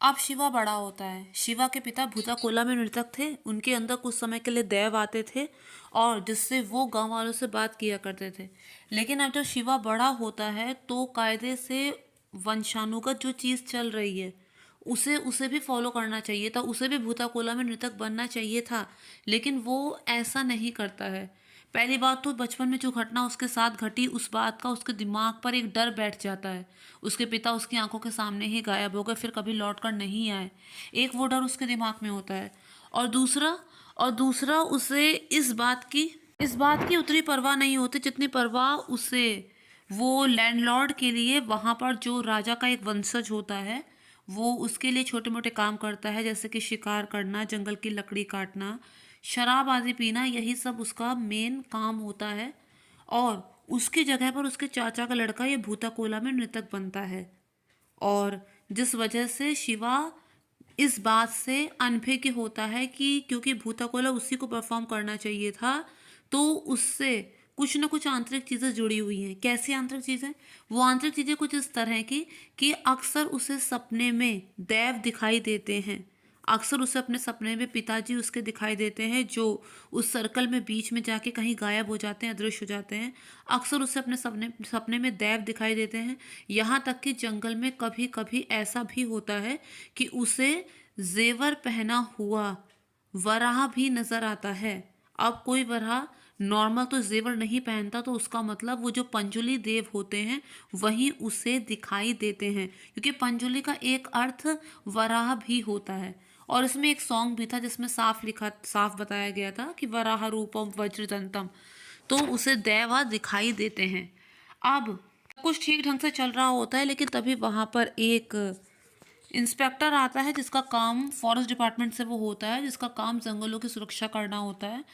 अब शिवा बड़ा होता है। शिवा के पिता भूताकोला में नर्तक थे। उनके अंदर कुछ समय के लिए देव आते थे और जिससे वो गांव वालों से बात किया करते थे। लेकिन अब जब शिवा बड़ा होता है तो कायदे से वंशानुगत जो चीज़ चल रही है उसे उसे भी फॉलो करना चाहिए था। उसे भी भूताकोला में नर्तक बनना चाहिए था, लेकिन वो ऐसा नहीं करता है। पहली बात तो बचपन में जो घटना उसके साथ घटी उस बात का उसके दिमाग पर एक डर बैठ जाता है। उसके पिता उसकी आंखों के सामने ही गायब हो गए, फिर कभी लौट कर नहीं आए। एक वो डर उसके दिमाग में होता है। और दूसरा उसे इस बात की उतनी परवाह नहीं होती जितनी परवाह उसे वो लैंडलॉर्ड के लिए वहाँ पर जो राजा का एक वंशज होता है वो उसके लिए छोटे मोटे काम करता है, जैसे कि शिकार करना, जंगल की लकड़ी काटना, शराब आदि पीना, यही सब उसका मेन काम होता है। और उसकी जगह पर उसके चाचा का लड़का ये भूताकोला में नृतक बनता है। और जिस वजह से शिवा इस बात से अनभिज्ञ होता है कि क्योंकि भूताकोला उसी को परफॉर्म करना चाहिए था, तो उससे कुछ ना कुछ आंतरिक चीज़ें जुड़ी हुई हैं। कैसी आंतरिक चीज़ें? वो आंतरिक चीज़ें कुछ इस तरह की कि अक्सर उसे सपने में देव दिखाई देते हैं। अक्सर उसे अपने सपने में पिताजी उसके दिखाई देते हैं जो उस सर्कल में बीच में जाके कहीं गायब हो जाते हैं, अदृश्य हो जाते हैं। अक्सर उसे अपने सपने सपने में देव दिखाई देते हैं। यहाँ तक कि जंगल में कभी कभी ऐसा भी होता है कि उसे जेवर पहना हुआ वराह भी नजर आता है। अब कोई वराह नॉर्मल तो जेवर नहीं पहनता, तो उसका मतलब वो जो पंजुली देव होते हैं वही उसे दिखाई देते हैं, क्योंकि पंजुली का एक अर्थ वराह भी होता है। और इसमें एक सॉन्ग भी था जिसमें साफ बताया गया था कि वराह रूपम वज्रदंतम, तो उसे देवा दिखाई देते हैं। अब कुछ ठीक ढंग से चल रहा होता है, लेकिन तभी वहां पर एक इंस्पेक्टर आता है जिसका काम फॉरेस्ट डिपार्टमेंट से वो होता है, जिसका काम जंगलों की सुरक्षा करना होता है।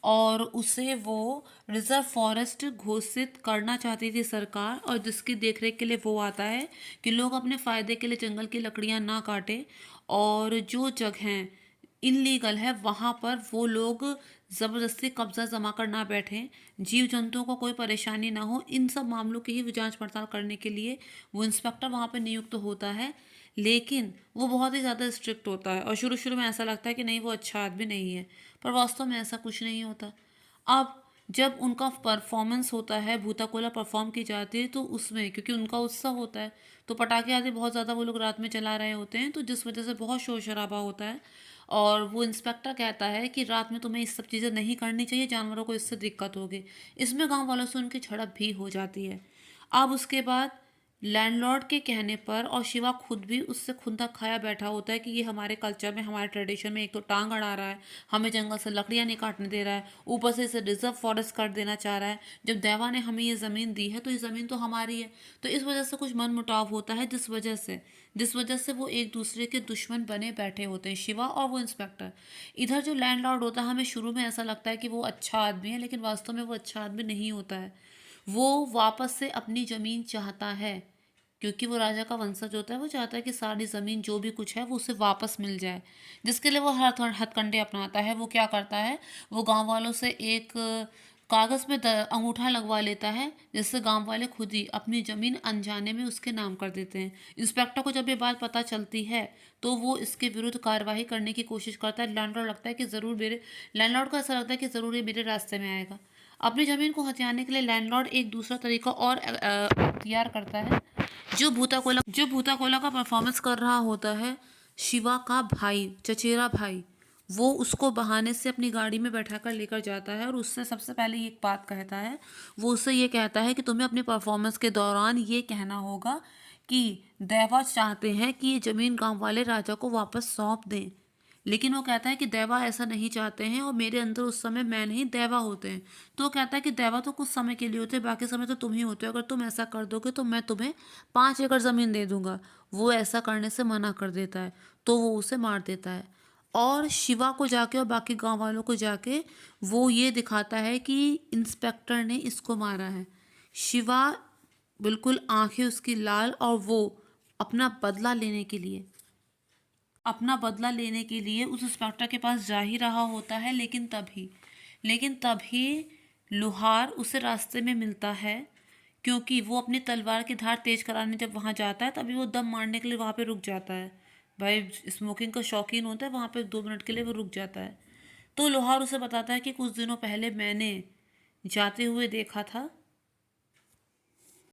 और उसे वो रिजर्व फॉरेस्ट घोषित करना चाहती थी सरकार, और जिसकी देखरेख के लिए वो आता है कि लोग अपने फ़ायदे के लिए जंगल की लकड़ियां ना काटें, और जो जगहें इनलीगल है वहाँ पर वो लोग ज़बरदस्ती कब्जा जमा कर ना बैठें, जीव जंतुओं को कोई परेशानी ना हो। इन सब मामलों की ही वो जांच पड़ताल करने के लिए वो इंस्पेक्टर वहाँ पर नियुक्त होता है। लेकिन वो बहुत ही ज़्यादा स्ट्रिक्ट होता है और शुरू शुरू में ऐसा लगता है कि नहीं वो अच्छा आदमी नहीं है, पर वास्तव में ऐसा कुछ नहीं होता। अब जब उनका परफॉर्मेंस होता है, भूताकोला परफॉर्म की जाती है, तो उसमें क्योंकि उनका उत्सव होता है तो पटाखे आदि बहुत ज़्यादा वो लोग रात में चला रहे होते हैं, तो जिस वजह से बहुत शोर शराबा होता है। और वो इंस्पेक्टर कहता है कि रात में तुम्हें इस सब चीज़ें नहीं करनी चाहिए, जानवरों को इससे दिक्कत होगी। इसमें गांव वालों से उनकी झड़प भी हो जाती है। अब उसके बाद लैंडलॉर्ड के कहने पर, और शिवा खुद भी उससे खुंदक खाया बैठा होता है कि ये हमारे कल्चर में, हमारे ट्रेडिशन में एक तो टांग अड़ा रहा है, हमें जंगल से लकड़ियां नहीं काटने दे रहा है, ऊपर से इसे रिजर्व फॉरेस्ट कर देना चाह रहा है। जब देवा ने हमें ये ज़मीन दी है तो ये ज़मीन तो हमारी है। तो इस वजह से कुछ मन मुटाव होता है, जिस वजह से वो एक दूसरे के दुश्मन बने बैठे होते हैं, शिवा और वो इंस्पेक्टर। इधर जो लैंडलॉर्ड होता है, हमें शुरू में ऐसा लगता है कि वो अच्छा आदमी है, लेकिन वास्तव में वो अच्छा आदमी नहीं होता है। वो वापस से अपनी ज़मीन चाहता है, क्योंकि वो राजा का वंशज होता है। वो चाहता है कि सारी ज़मीन जो भी कुछ है वो उसे वापस मिल जाए, जिसके लिए वो हर हथकंडे अपनाता है। वो क्या करता है, वो गांव वालों से एक कागज़ में अंगूठा लगवा लेता है, जिससे गांव वाले खुद ही अपनी ज़मीन अनजाने में उसके नाम कर देते हैं। इंस्पेक्टर को जब ये बात पता चलती है तो वो इसके विरुद्ध कार्रवाई करने की कोशिश करता है। लैंडलॉर्ड को ऐसा लगता है कि ज़रूर ये मेरे रास्ते में आएगा। अपनी ज़मीन को हथियाने के लिए लैंडलॉर्ड एक दूसरा तरीका और अख्तियार करता है। जो भूताकोला का परफॉर्मेंस कर रहा होता है, शिवा का भाई, चचेरा भाई, वो उसको बहाने से अपनी गाड़ी में बैठा कर लेकर जाता है और उससे सबसे पहले एक बात कहता है। वो उससे ये कहता है कि तुम्हें अपनी परफॉर्मेंस के दौरान ये कहना होगा कि देवा चाहते हैं कि ये ज़मीन गांव वाले राजा को वापस सौंप दें। लेकिन वो कहता है कि देवा ऐसा नहीं चाहते हैं, और मेरे अंदर उस समय मैं नहीं देवा होते हैं। तो वो कहता है कि देवा तो कुछ समय के लिए होते हैं, बाकी समय तो तुम ही होते हो। अगर तुम ऐसा कर दोगे तो मैं तुम्हें 5 एकड़ ज़मीन दे दूंगा। वो ऐसा करने से मना कर देता है, तो वो उसे मार देता है। और शिवा को जाके और बाकी गांव वालों को जाके वो ये दिखाता है कि इंस्पेक्टर ने इसको मारा है। शिवा बिल्कुल आंखें उसकी लाल, और वो अपना बदला लेने के लिए अपना बदला लेने के लिए उस इंस्पेक्टर के पास जा ही रहा होता है। लेकिन तभी लोहार उसे रास्ते में मिलता है, क्योंकि वो अपनी तलवार की धार तेज कराने जब वहां जाता है तभी वो दम मारने के लिए वहां पे रुक जाता है। भाई स्मोकिंग का शौकीन होता है, वहाँ पे 2 मिनट के लिए वो रुक जाता है। तो लोहार उसे बताता है कि कुछ दिनों पहले मैंने जाते हुए देखा था